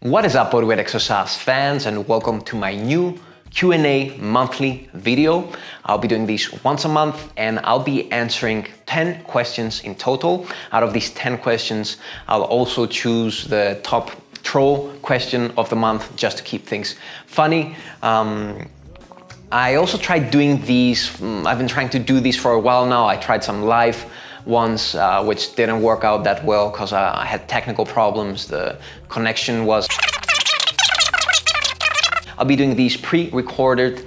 What is up, Bodyweight exercise fans, and welcome to my new Q&A monthly video. I'll be doing these once a month and I'll be answering 10 questions in total. Out of these 10 questions, I'll also choose the top troll question of the month just to keep things funny. I also tried doing these, I've been trying to do these for a while now. I tried some live ones, which didn't work out that well because I had technical problems. The connection was... I'll be doing these pre-recorded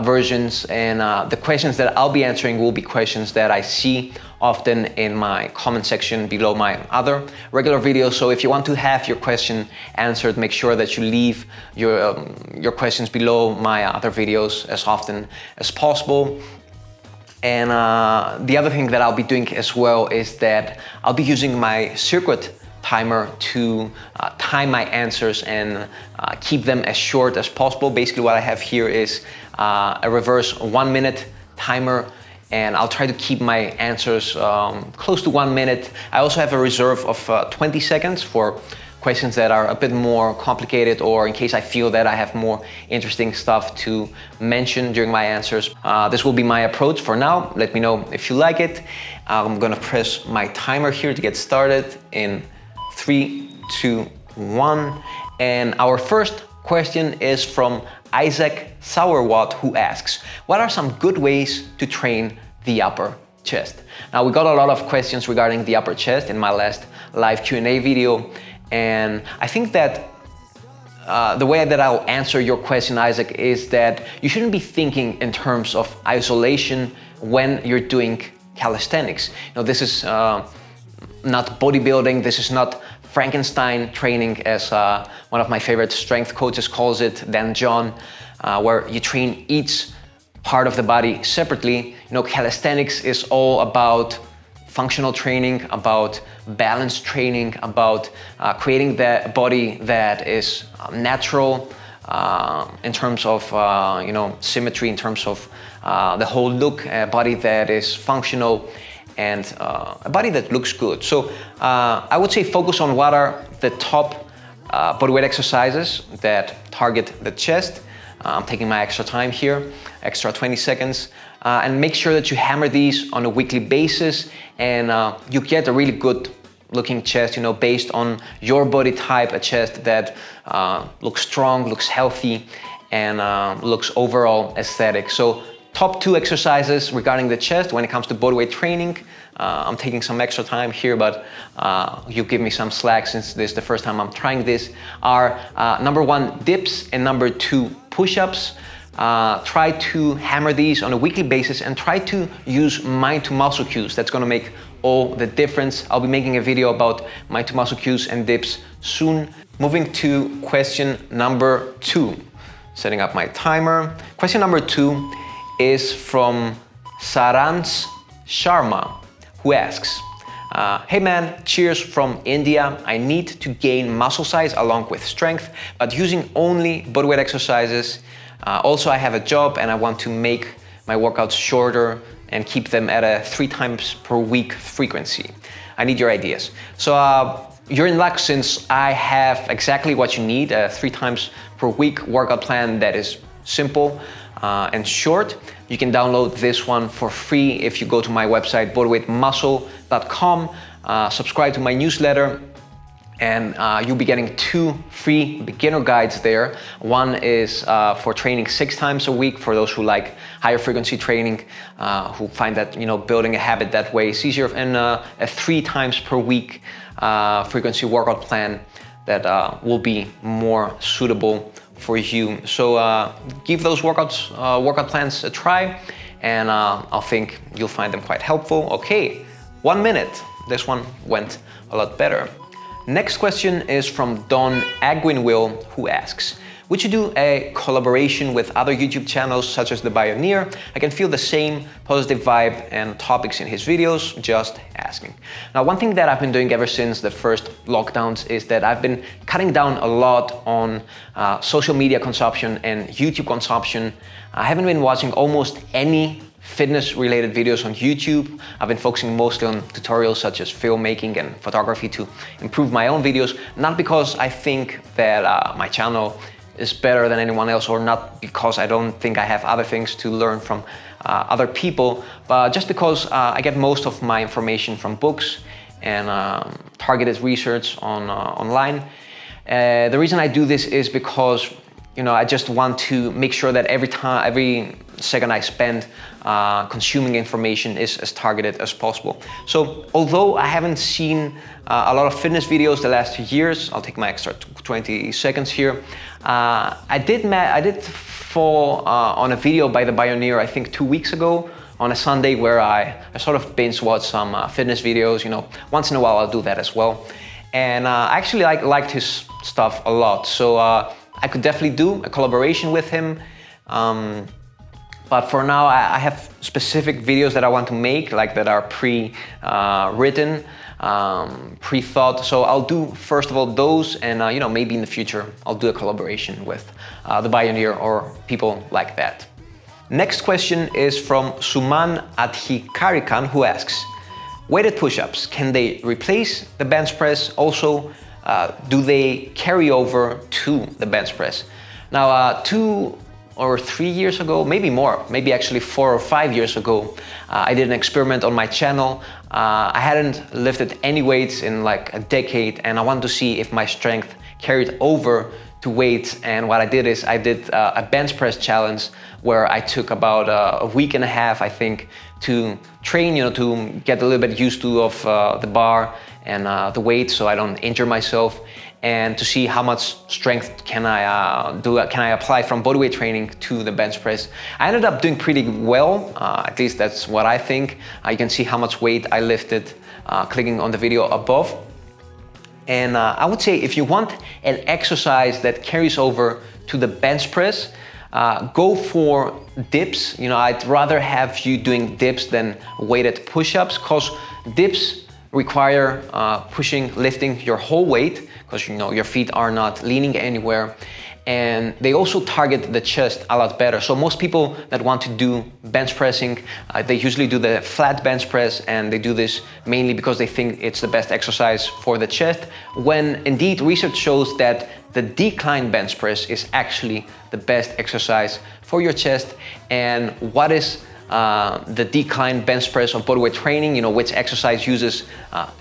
versions, and the questions that I'll be answering will be questions that I see often in my comment section below my other regular videos. So if you want to have your question answered, make sure that you leave your questions below my other videos as often as possible. And the other thing that I'll be doing as well is that I'll be using my circuit timer to time my answers and keep them as short as possible. Basically what I have here is a reverse 1 minute timer, and I'll try to keep my answers close to 1 minute. I also have a reserve of 20 seconds for questions that are a bit more complicated, or in case I feel that I have more interesting stuff to mention during my answers. This will be my approach for now. Let me know if you like it. I'm gonna press my timer here to get started in 3, 2, 1. And our first question is from Isaac Sauerwhat, who asks, what are some good ways to train the upper chest? Now, we got a lot of questions regarding the upper chest in my last live Q&A video. And I think that the way that I'll answer your question, Isaac, is that you shouldn't be thinking in terms of isolation when you're doing calisthenics. You know, this is not bodybuilding, this is not Frankenstein training, as one of my favorite strength coaches calls it, Dan John, where you train each part of the body separately. You know, calisthenics is all about functional training, about balance training, about creating the body that is natural in terms of you know, symmetry, in terms of the whole look, a body that is functional, and a body that looks good. So I would say focus on what are the top bodyweight exercises that target the chest. I'm taking my extra time here, extra 20 seconds, and make sure that you hammer these on a weekly basis, and you get a really good looking chest, you know, based on your body type, a chest that looks strong, looks healthy, and looks overall aesthetic. So top 2 exercises regarding the chest when it comes to bodyweight training. I'm taking some extra time here, but you give me some slack since this is the first time I'm trying this, are number 1, dips, and number 2, push-ups. Try to hammer these on a weekly basis and try to use mind to muscle cues. That's gonna make all the difference. I'll be making a video about mind to muscle cues and dips soon. Moving to question number 2, setting up my timer. Question number 2 is from Saransh Sharma, who asks, hey man, cheers from India. I need to gain muscle size along with strength, but using only bodyweight exercises. Also, I have a job and I want to make my workouts shorter and keep them at a 3 times per week frequency. I need your ideas. So you're in luck, since I have exactly what you need, a 3 times per week workout plan that is simple and short. You can download this one for free if you go to my website, bodyweightmuscle.com, subscribe to my newsletter, and you'll be getting 2 free beginner guides there. One is for training 6 times a week for those who like higher frequency training, who find that, you know, building a habit that way is easier, and a 3 times per week frequency workout plan that will be more suitable for you. So give those workout plans a try, and I think you'll find them quite helpful. Okay, 1 minute. This one went a lot better. Next question is from AugwinWill, who asks, would you do a collaboration with other YouTube channels such as the Bioneer? I can feel the same positive vibe and topics in his videos, just asking. Now, one thing that I've been doing ever since the first lockdowns is that I've been cutting down a lot on social media consumption and YouTube consumption. I haven't been watching almost any fitness related videos on YouTube. I've been focusing mostly on tutorials such as filmmaking and photography to improve my own videos, not because I think that my channel is better than anyone else, or not because I don't think I have other things to learn from other people, but just because I get most of my information from books and targeted research online. The reason I do this is because I just want to make sure that every second I spend consuming information is as targeted as possible. So although I haven't seen a lot of fitness videos the last 2 years, I'll take my extra 20 seconds here. I did fall on a video by the Bioneer, I think 2 weeks ago, on a Sunday, where I sort of binge watch some fitness videos. Once in a while I'll do that as well. And I actually liked his stuff a lot. So I could definitely do a collaboration with him. But for now, I have specific videos that I want to make, like that are pre-written, pre-thought. So I'll do, first of all, those, and maybe in the future, I'll do a collaboration with the Bioneer or people like that. Next question is from Suman Adhikarican, who asks, weighted push-ups, can they replace the bench press? Also, do they carry over to the bench press? Now, 2 or 3 years ago, maybe more, maybe actually 4 or 5 years ago, I did an experiment on my channel. I hadn't lifted any weights in like a decade, and I wanted to see if my strength carried over to weights. And what I did is I did a bench press challenge where I took about a week and a half, I think, to train, to get a little bit used to the bar and the weight, so I don't injure myself, and to see how much strength can I apply from bodyweight training to the bench press. I ended up doing pretty well, at least that's what I think. You can see how much weight I lifted clicking on the video above. And I would say if you want an exercise that carries over to the bench press, go for dips. I'd rather have you doing dips than weighted push-ups, because dips require lifting your whole weight, because your feet are not leaning anywhere, and they also target the chest a lot better. So most people that want to do bench pressing, they usually do the flat bench press, and they do this mainly because they think it's the best exercise for the chest, when indeed research shows that the decline bench press is actually the best exercise for your chest. And what is the decline bench press of bodyweight training? Which exercise uses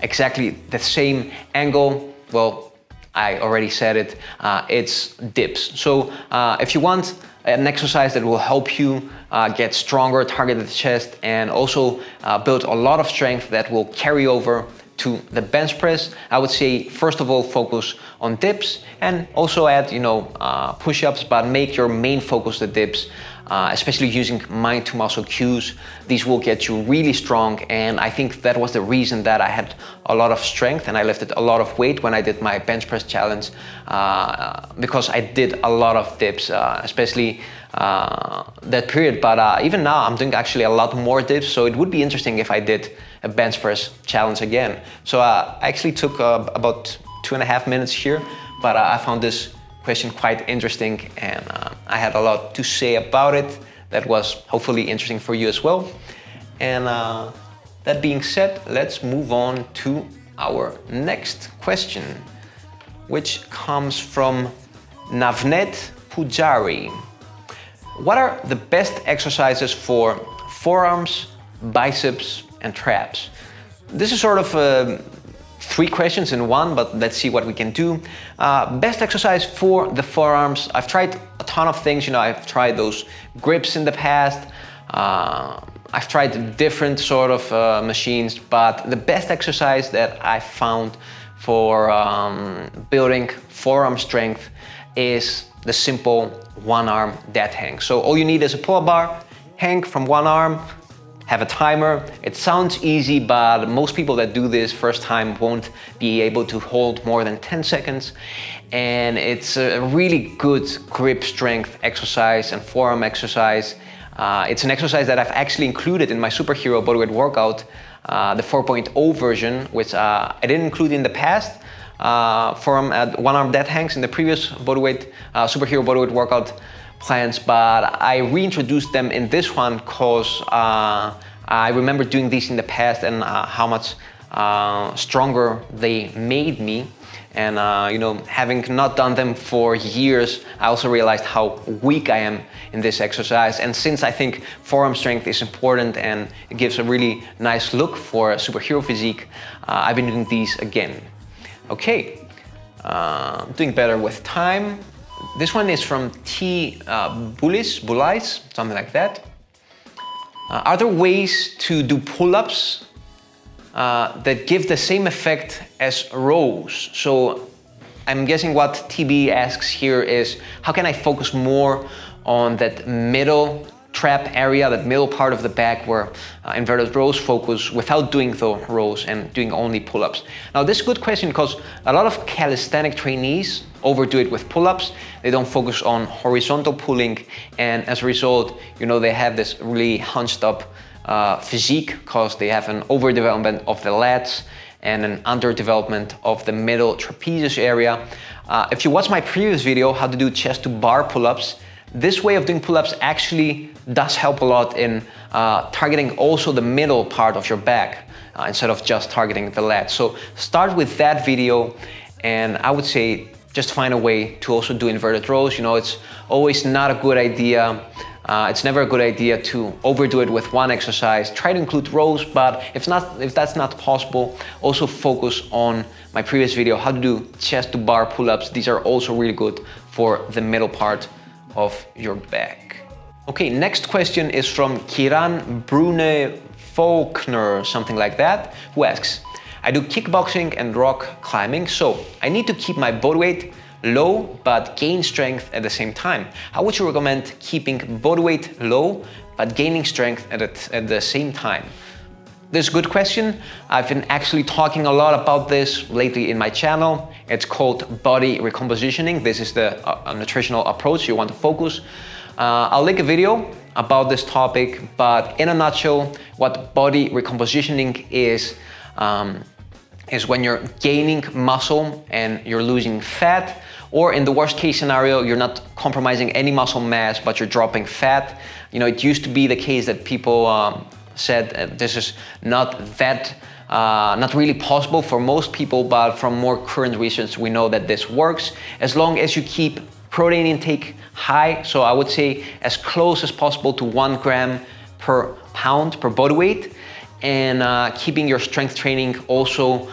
exactly the same angle? Well, I already said it, it's dips. So if you want an exercise that will help you get stronger, target the chest, and also build a lot of strength that will carry over to the bench press, I would say, first of all, focus on dips, and also add, push-ups, but make your main focus the dips, especially using mind to muscle cues. These will get you really strong, and I think that was the reason that I had a lot of strength and I lifted a lot of weight when I did my bench press challenge, because I did a lot of dips, especially that period. But even now I'm doing actually a lot more dips, so it would be interesting if I did a bench press challenge again. So I actually took about 2.5 minutes here, but I found this question quite interesting, and I had a lot to say about it that was hopefully interesting for you as well. And that being said, let's move on to our next question, which comes from Navneet Pujari. What are the best exercises for forearms, biceps, and traps? This is sort of 3 questions in one, but let's see what we can do. Best exercise for the forearms. I've tried a ton of things. I've tried those grips in the past. I've tried different sort of machines, but the best exercise that I found for building forearm strength is the simple one-arm dead hang. So all you need is a pull-up bar, hang from one arm, have a timer. It sounds easy, but most people that do this first time won't be able to hold more than 10 seconds. And it's a really good grip strength exercise and forearm exercise. It's an exercise that I've actually included in my superhero bodyweight workout, the 4.0 version, which I didn't include in the past. One-arm dead hangs in the previous bodyweight, superhero bodyweight workout. plans, but I reintroduced them in this one because I remember doing these in the past and how much stronger they made me. And you know, having not done them for years, I also realized how weak I am in this exercise. And since I think forearm strength is important and it gives a really nice look for a superhero physique, I've been doing these again. Okay, doing better with time. This one is from Bullis, something like that. Are there ways to do pull-ups that give the same effect as rows? So I'm guessing what TB asks here is, how can I focus more on that middle trap area, that middle part of the back where inverted rows focus, without doing the rows and doing only pull-ups? Now this is a good question because a lot of calisthenic trainees overdo it with pull-ups. They don't focus on horizontal pulling, and as a result, you know, they have this really hunched up physique because they have an overdevelopment of the lats and an underdevelopment of the middle trapezius area. If you watch my previous video, how to do chest to bar pull-ups, this way of doing pull-ups actually does help a lot in targeting also the middle part of your back instead of just targeting the lats. So start with that video, and I would say just find a way to also do inverted rows. You know, it's always not a good idea. It's never a good idea to overdo it with one exercise. Try to include rows, but if that's not possible, also focus on my previous video, how to do chest to bar pull-ups. These are also really good for the middle part of your back. Okay, next question is from Kieran, Broome, Faulkner, something like that, who asks, I do kickboxing and rock climbing, so I need to keep my body weight low but gain strength at the same time. How would you recommend keeping body weight low but gaining strength at the same time? This is a good question. I've been actually talking a lot about this lately in my channel. It's called body recompositioning. This is the nutritional approach you want to focus. I'll link a video about this topic, but in a nutshell, what body recompositioning is when you're gaining muscle and you're losing fat, or in the worst case scenario, you're not compromising any muscle mass, but you're dropping fat. You know, it used to be the case that people said this is not really possible for most people, but from more current research, we know that this works as long as you keep protein intake high. So I would say as close as possible to 1 gram per pound per body weight, and keeping your strength training also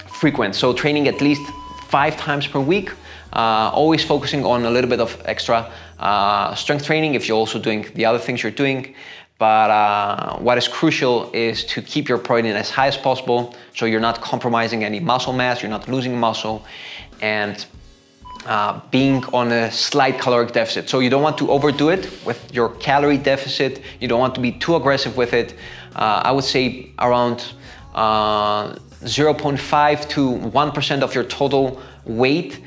frequent. So training at least 5 times per week, always focusing on a little bit of extra strength training if you're also doing the other things you're doing. But what is crucial is to keep your protein as high as possible, so you're not compromising any muscle mass, you're not losing muscle, and being on a slight caloric deficit. So you don't want to overdo it with your calorie deficit. You don't want to be too aggressive with it. I would say around 0.5 to 1% of your total weight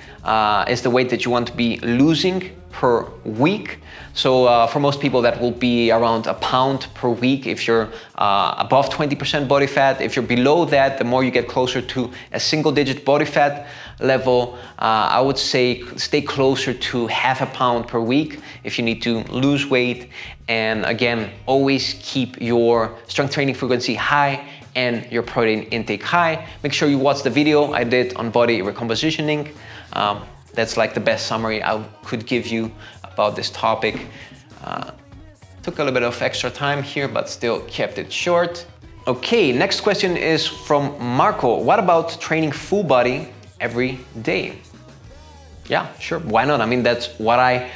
is the weight that you want to be losing per week. So for most people that will be around a pound per week if you're above 20% body fat. If you're below that, the more you get closer to a single digit body fat level, I would say stay closer to half a pound per week if you need to lose weight. And again, always keep your strength training frequency high and your protein intake high. Make sure you watch the video I did on body recompositioning. That's like the best summary I could give you about this topic. Took a little bit of extra time here, but still kept it short. Okay, next question is from Marco. What about training full body every day? Yeah, sure, why not? I mean, that's what I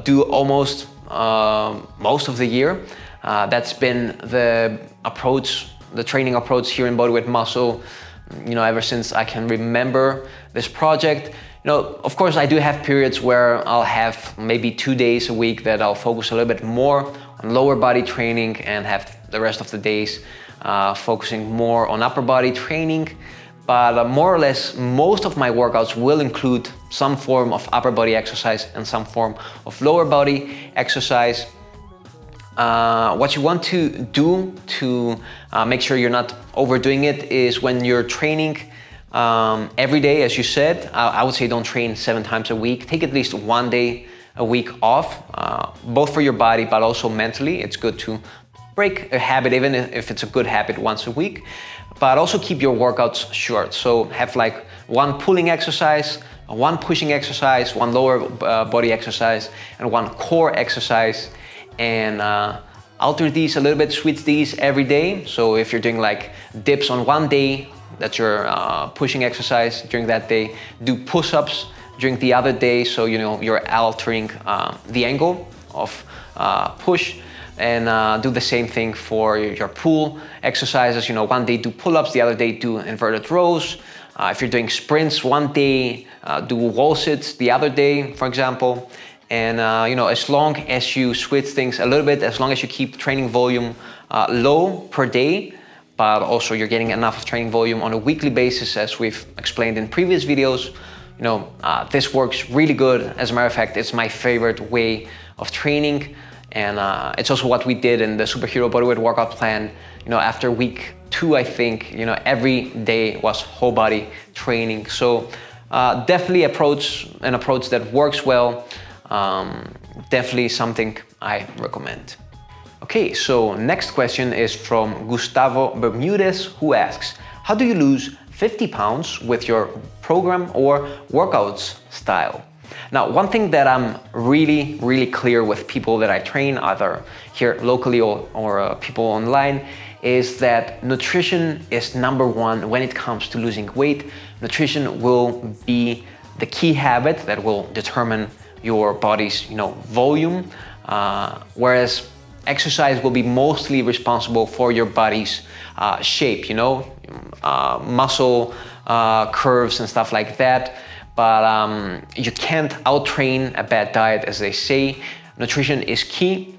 do almost most of the year. That's been the approach, the training approach here in Bodyweight Muscle, you know, ever since I can remember this project. You know, of course, I do have periods where I'll have maybe 2 days a week that I'll focus a little bit more on lower body training and have the rest of the days focusing more on upper body training. But more or less, most of my workouts will include some form of upper body exercise and some form of lower body exercise. What you want to do to make sure you're not overdoing it is when you're training every day, as you said, I would say don't train 7 times a week. Take at least 1 day a week off, both for your body, but also mentally. It's good to break a habit, even if it's a good habit, once a week, but also keep your workouts short. So have like one pulling exercise, one pushing exercise, one lower body exercise, and one core exercise, and alter these a little bit, switch these every day. So if you're doing like dips on one day, that's your pushing exercise during that day. Do push-ups during the other day, so you know you're altering the angle of push. And do the same thing for your pull exercises. You know, one day do pull-ups, the other day do inverted rows. If you're doing sprints, one day do wall sits, the other day, for example. And you know, as long as you switch things a little bit, as long as you keep training volume low per day, but also you're getting enough training volume on a weekly basis, as we've explained in previous videos, you know, this works really good. As a matter of fact, it's my favorite way of training. And it's also what we did in the Superhero Bodyweight workout plan. You know, after week 2, I think, you know, every day was whole body training. So definitely an approach that works well. Definitely something I recommend. Okay, so next question is from Gustavo Bermudez, who asks, how do you lose 50 pounds with your program or workouts style? Now, one thing that I'm really clear with people that I train, either here locally or people online, is that nutrition is number one when it comes to losing weight. Nutrition will be the key habit that will determine your body's, you know, volume, whereas exercise will be mostly responsible for your body's shape, you know, muscle curves and stuff like that. But you can't out-train a bad diet, as they say. Nutrition is key.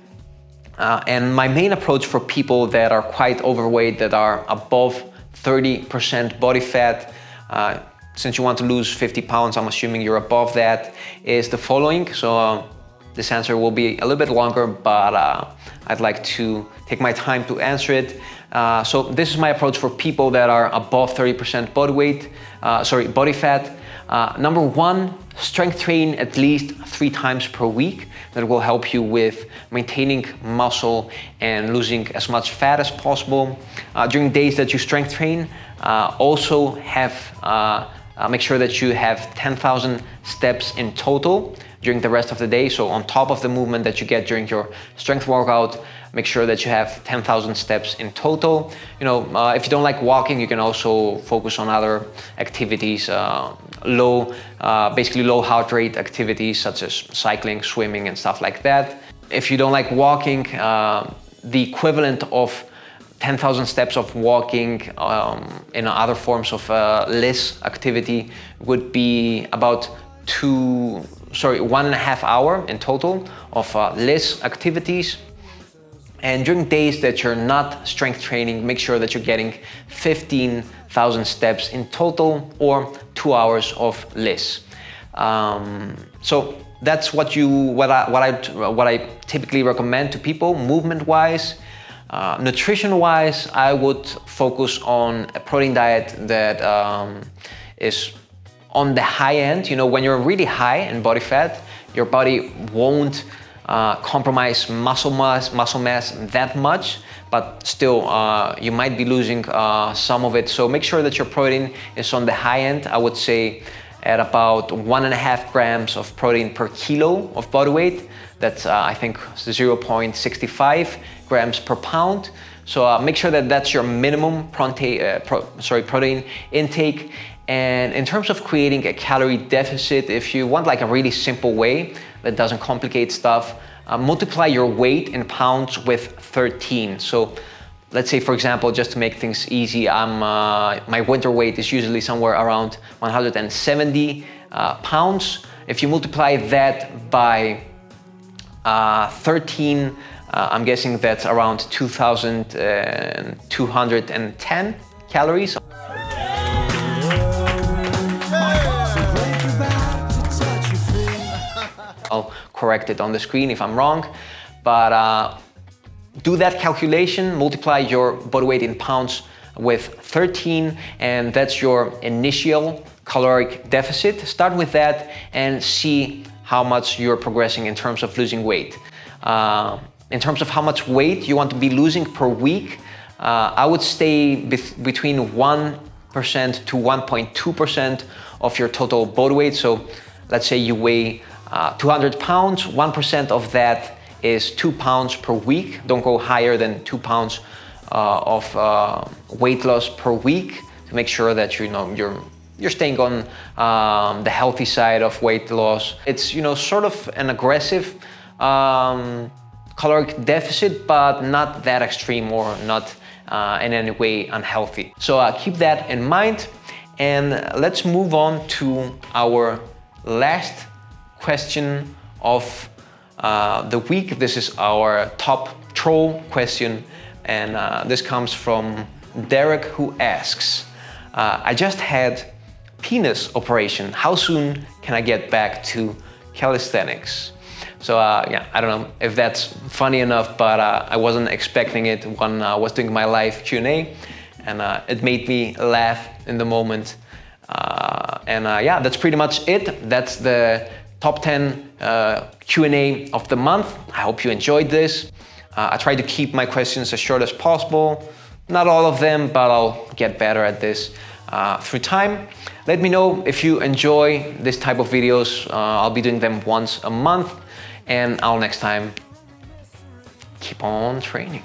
And my main approach for people that are quite overweight, that are above 30% body fat, since you want to lose 50 pounds, I'm assuming you're above that, is the following. So this answer will be a little bit longer, but I'd like to take my time to answer it. So this is my approach for people that are above 30% body fat. Number one, strength train at least 3 times per week. That will help you with maintaining muscle and losing as much fat as possible. During days that you strength train, also have make sure that you have 10,000 steps in total during the rest of the day. So on top of the movement that you get during your strength workout, make sure that you have 10,000 steps in total. You know, if you don't like walking, you can also focus on other activities, basically low heart rate activities such as cycling, swimming, and stuff like that. If you don't like walking, the equivalent of 10,000 steps of walking in other forms of LISS activity would be about 1.5 hours in total of LISS activities. And during days that you're not strength training, make sure that you're getting 15,000 steps in total, or 2 hours of LISS. So that's what I typically recommend to people, movement-wise. Nutrition-wise, I would focus on a protein diet that is on the high end. You know, when you're really high in body fat, your body won't compromise muscle mass that much, but still you might be losing some of it. So make sure that your protein is on the high end. I would say at about 1.5 grams of protein per kilo of body weight. That's I think 0.65 grams per pound. So make sure that that's your minimum protein intake. And in terms of creating a calorie deficit, if you want like a really simple way that doesn't complicate stuff, multiply your weight in pounds with 13. So let's say, for example, just to make things easy, my winter weight is usually somewhere around 170 pounds. If you multiply that by 13, I'm guessing that's around 2,210 calories. I'll correct it on the screen if I'm wrong, but do that calculation, multiply your body weight in pounds with 13, and that's your initial caloric deficit. Start with that and see how much you're progressing in terms of losing weight. In terms of how much weight you want to be losing per week, I would stay between 1% to 1.2% of your total body weight. So let's say you weigh 200 pounds, 1% of that is 2 pounds per week. Don't go higher than 2 pounds of weight loss per week to make sure that you're staying on the healthy side of weight loss. It's sort of an aggressive caloric deficit, but not that extreme or not in any way unhealthy. So keep that in mind, and let's move on to our last question of the week. This is our top troll question, and this comes from Derek, who asks, I just had penis operation. How soon can I get back to calisthenics? So yeah, I don't know if that's funny enough, but I wasn't expecting it when I was doing my live Q&A, and it made me laugh in the moment. And yeah, that's pretty much it. That's the top 10 Q&A of the month. I hope you enjoyed this. I try to keep my questions as short as possible. Not all of them, but I'll get better at this through time. Let me know if you enjoy this type of videos. I'll be doing them once a month. And until next time, keep on training.